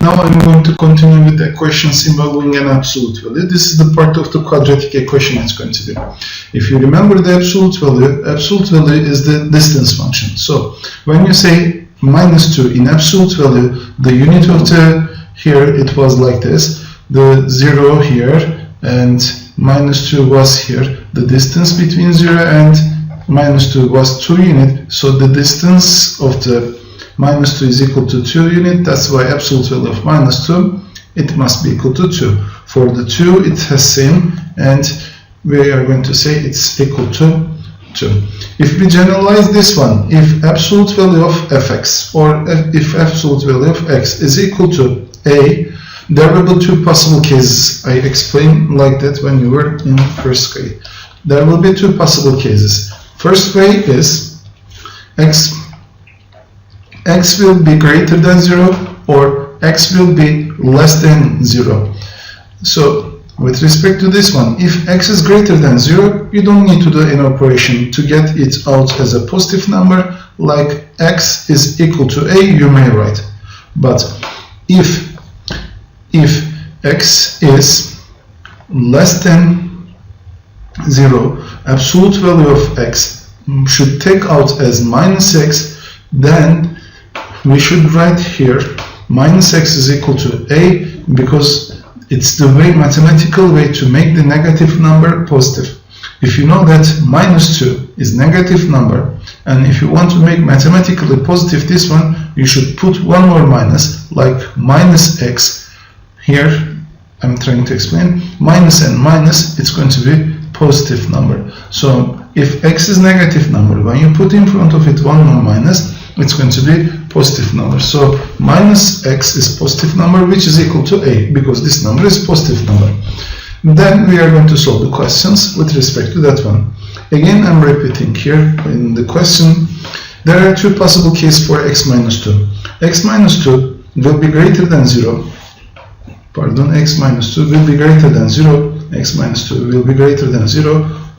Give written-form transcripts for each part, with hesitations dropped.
Now I'm going to continue with equations involving an absolute value. This is the part of the quadratic equation it's going to be. If you remember the absolute value is the distance function. So when you say -2 in absolute value, the unit of the, here it was like this, the 0 here and -2 was here. The distance between 0 and -2 was 2 units, so the distance of the -2 is equal to 2 units. That's why absolute value of -2, it must be equal to 2. For the 2, it has same, and we are going to say it's equal to 2. If we generalize this one, if absolute value of fx or if absolute value of x is equal to a, there will be two possible cases. I explained like that when you were in first grade. There will be two possible cases. First way is x will be greater than 0 or x will be less than 0. So with respect to this one, if x is greater than 0, you don't need to do an operation to get it out as a positive number, like x is equal to a, you may write. But if x is less than 0, absolute value of x should take out as -x, then we should write here -x is equal to a, because it's the mathematical way to make the negative number positive. If you know that -2 is negative number, and if you want to make mathematically positive this one, you should put one more minus, like -x. Here I'm trying to explain, minus and minus, it's going to be positive number. So if x is negative number, when you put in front of it one more minus, it's going to be positive number. So -x is positive number, which is equal to a, because this number is positive number. Then we are going to solve the questions with respect to that one. Again, I'm repeating here in the question, there are two possible cases for x minus 2. X minus 2 will be greater than 0. Pardon, x minus 2 will be greater than 0. X minus 2 will be greater than 0,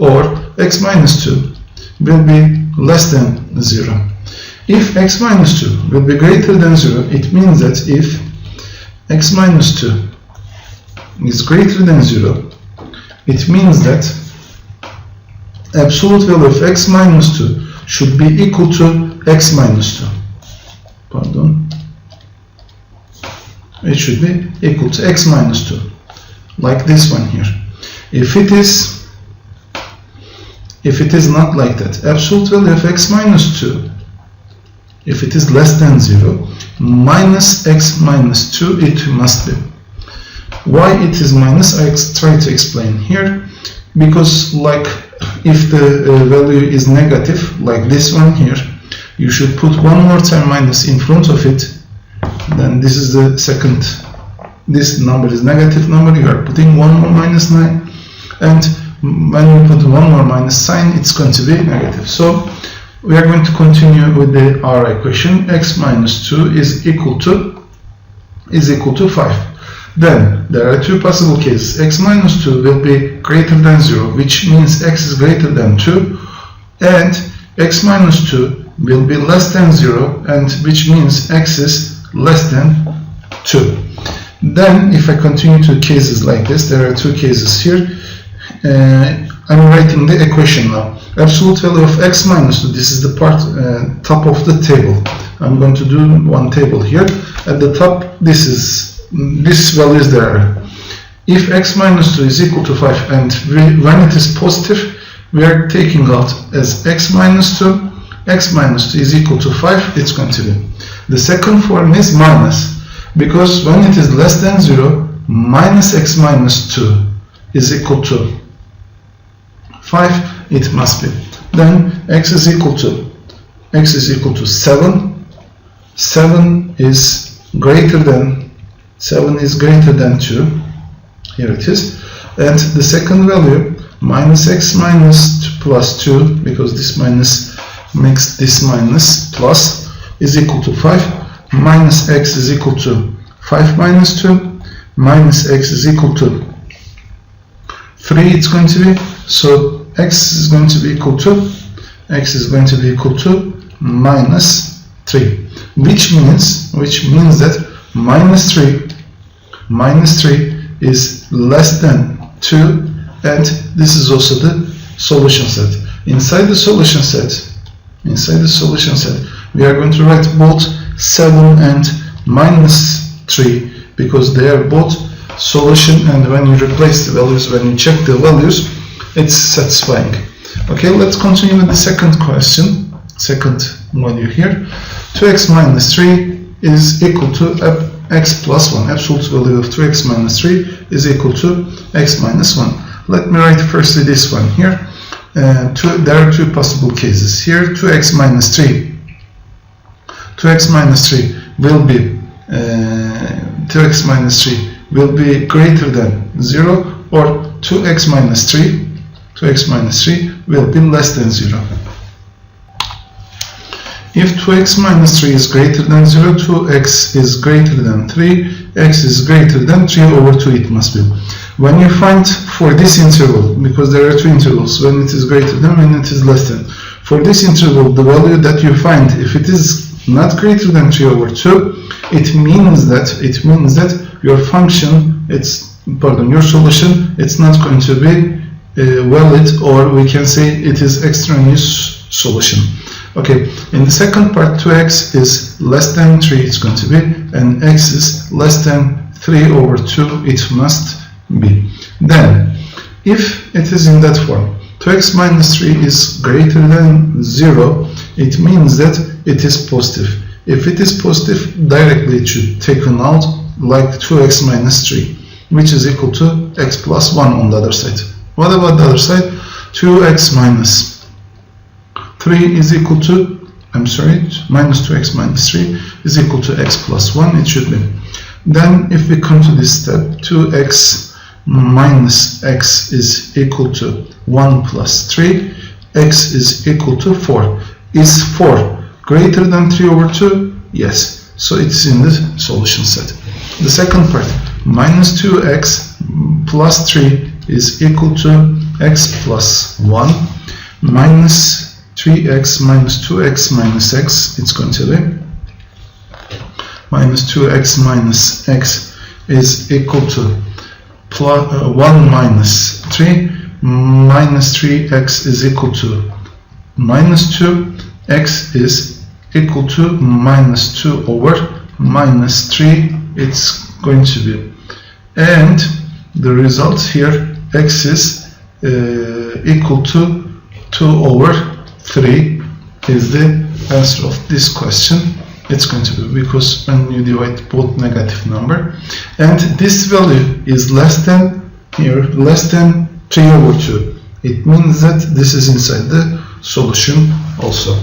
or x minus 2 will be less than 0. If x minus 2 will be greater than 0, it means that if x minus 2 is greater than 0, it means that absolute value of x minus 2 should be equal to x minus 2. Pardon. It should be equal to x minus 2, like this one here. If it is not like that, absolute value of x minus 2, if it is less than 0, minus x minus 2 it must be. Why it is minus, I try to explain here. Because like if the value is negative, like this one here, you should put one more time minus in front of it. Then this is the second, this number is negative number, you are putting one more minus 9. And when you put one more minus sign, it's going to be negative. So we are going to continue with our equation. X minus 2 is equal to 5. Then there are two possible cases. X minus 2 will be greater than 0, which means x is greater than 2, and x minus 2 will be less than 0, and which means x is less than 2. Then if I continue to cases like this, there are two cases here. I'm writing the equation now. Absolute value of x minus 2, this is the part top of the table. I'm going to do one table here. At the top, this value is there. If x minus 2 is equal to 5, and when it is positive, we are taking out as x minus 2. X minus 2 is equal to 5, it's going to be. The second form is minus, because when it is less than 0, minus x minus 2 is equal to 5, it must be. Then x is equal to 7. 7 is greater than 2. Here it is. And the second value, minus x minus 2 plus 2, because this minus makes this minus plus, is equal to 5. Minus x is equal to 5 minus 2. Minus x is equal to 3, it's going to be. So x is going to be equal to minus 3, which means that minus 3 is less than 2, and this is also the solution set. Inside the solution set, we are going to write both 7 and minus 3 because they are both solution, and when you replace the values, when you check the values, it's satisfying. Okay, let's continue with the second question, second value here. 2x minus 3 is equal to x plus 1. Absolute value of 2x minus 3 is equal to x minus 1. Let me write firstly this one here. There are two possible cases here. 2x minus 3 will be 2x minus 3 will be greater than 0, or 2x minus 3 will be less than 0. If 2x minus 3 is greater than 0, 2x is greater than 3, x is greater than 3 over 2 it must be. When you find for this interval, because there are two intervals, when it is greater than, when it is less than. For this interval, the value that you find, if it is not greater than 3 over 2, it means that your function, your solution, it's not going to be valid, or we can say it is extraneous solution. Okay, in the second part, 2x is less than 3 it's going to be, and x is less than 3 over 2 it must be. Then, if it is in that form, 2x minus 3 is greater than 0, it means that it is positive. If it is positive, directly it should taken out like 2x minus 3, which is equal to x plus 1 on the other side. What about the other side? 2x minus 3 is equal to, minus 2x minus 3 is equal to x plus 1, it should be. Then if we come to this step, 2x minus x is equal to 1 plus 3, x is equal to 4. Is 4 greater than 3 over 2? Yes, so it's in the solution set. The second part, minus 2x plus 3 is equal to x plus 1, minus 3x minus 2x minus x, it's going to be minus 2x minus x is equal to 1 minus 3, minus 3x is equal to minus 2, x is equal to minus 2 over minus 3, it's going to be. And the result here, x is equal to 2 over 3 is the answer of this question. It's going to be, because when you divide both negative number, and this value is less than 3 over 2, it means that this is inside the solution also.